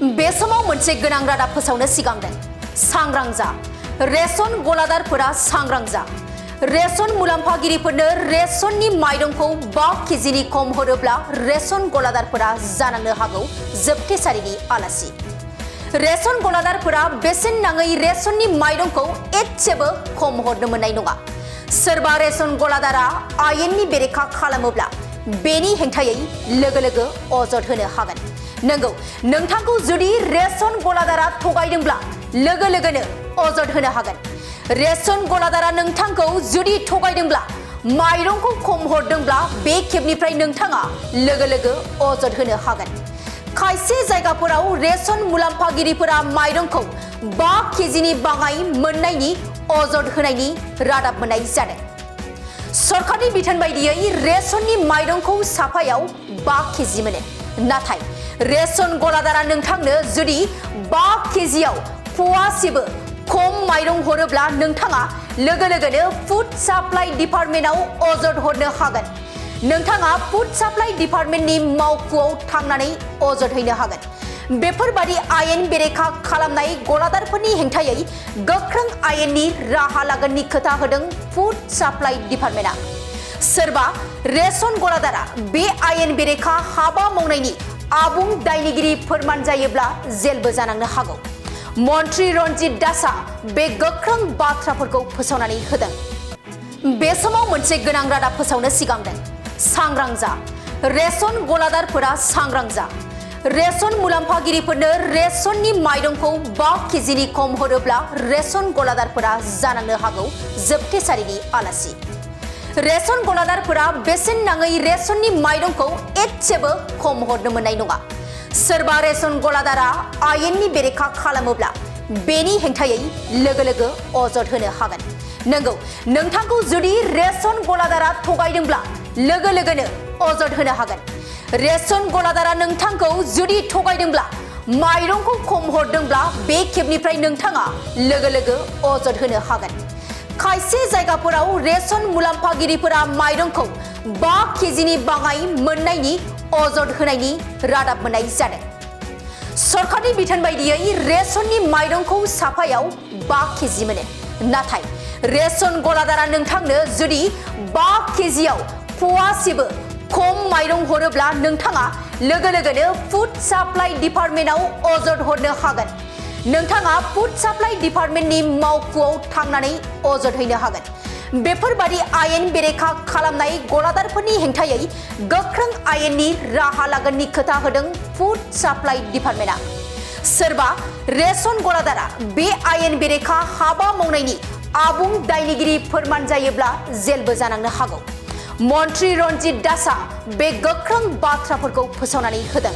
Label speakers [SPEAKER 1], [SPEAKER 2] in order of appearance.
[SPEAKER 1] बे समाव मोनसे गोनां रादाब फोसावनो सिगांदों। सांग्रां जा, रेशन गलादारफोरा सांग्रां जा। रेशन मुलाम्फागिरिफोरनो रेशननि माइरंखौ 5 केजिनि खम हरोब्ला रेशन गलादारफोरा जानांनो हागौ जोबथेसालिनि आलासि। रेशन गलादारफोरा बेसेन नाङै रेशननि माइरंखौ एसेबो खम हरनो मोननाय नङा। सोरबा रेशन गलादारा आयेननि बेरेखा खालामोब्ला बेनि हेंथायै लोगो अजद होनो हागोन। नंगौ, नोंथांखौ जुदि रेशन गलादारा थगायदोंब्ला लोगोनो अजद होनो हागोन। रेशन गलादारा नोंथांखौ जुदि थगायदोंब्ला माइरंखौ खम हरदोंब्ला बे खेबनिफ्राय नोंथाङा लोगो अजद होनो हागोन। खायसे जायगाफोराव रेशन मुलाम्फागिरिफोरा माइरंखौ 5 केजिनि बाङाय मोननायनि अजद होनायनि रादाब मोननाय जादों। सरकारनि बिथोन बायदियै रेशननि माइरंखौ साफायाव 5 केजि मोनो। नाथाय रेशन गलादारा नोंथांनो जुदि 5 केजियाव फवासेबो खम माइरं हरोब्ला नोंथाङा लोगोनो फुड साप्लाइ डिपार्टमेन्टआव अजद हरनो हागोन। नोंथाङा फुड साप्लाइ डिपार्टमेन्टनि मावख'आव थांनानै अजद हैनो हागोन। बेफोरबादि आयेन बेरेखा खालामनाय गलादारफोरनि हेंथायै गोख्रों आयेननि राहा लागोननि खोथा होदों फुड साप्लाइ डिपार्टमेन्टआ। सोरबा रेशन गलादारा बे आयेन बेरेखा हाबा मावनायनि आबुं दायनिगिरि फोरमान जायोब्ला जेलबो जानांनो हागौ। मन्त्रि रन्जित दासआ बे गोख्रों बाथ्राफोरखौ फोसावनानै होदों। बे समाव मोनसे गोनां रादाब फोसावनो सिगांदों। सांग्रां जा, रेशन गलादारफोरा सांग्रां जा। रेशन मुलाम्फागिरिफोरनो रेशननि माइरंखौ 5 केजिनि खम हरोब्ला रेशन गलादारफोरा जानांनो हागौ जोबथेसालिनि आलासि। रेशन गलादारफोरा बेसेन नाङै रेशननि माइरंखौ एसेबो खम हरनो मोननाय नङा। सोरबा रेशन गलादारा आयेननि बेरेखा खालामोब्ला बेनि हेंथायै लोगो अजद होनो हागोन। नंगौ, नोंथांखौ जुदि रेशन गलादारा थगायदोंब्ला लोगोनो अजद होनो हागोन। रेशन गलादारा नोंथांखौ जुदि थगायदोंब्ला माइरंखौ खम हरदोंब्ला बे खेबनिफ्राय नोंथाङा लोगो अजद होनो हागोन। खायसे जायगाफोराव रेशन मुलाम्फागिरिफोरा माइरंखौ 5 केजिनि बाङाय मोननायनि अजद होनायनि रादाब मोननाय जादों। सरकारनि बिथोन बायदियै रेशननि माइरंखौ साफायाव 5 केजि मोनो। नाथाय रेशन गलादारा नोंथांनो जुदि 5 केजियाव फवासेबो खम माइरं हरोब्ला नोंथाङा लोगोनो फुड साप्लाइ डिपार्टमेन्टआव अजद हरनो हागोन। नोंथाङा फुड साप्लाइ डिपार्टमेन्टनि मावख'आव थांनानै अजद हैनो हागोन। बेफोरबादि आयेन बेरेखा खालामनाय गलादारफोरनि हेंथायै गोख्रों आयेननि राहा लागोननि खोथा होदों फुड साप्लाइ डिपार्टमेन्टआ। सोरबा रेशन गलादारा बे आयेन बेरेखा हाबा मावनायनि आबुं दायनिगिरि फोरमान जायोब्ला जेलबो जानांनो हागौ। मन्त्रि रन्जित दासआ बे गोख्रों बाथ्राफोरखौ फोसावनानै होदों।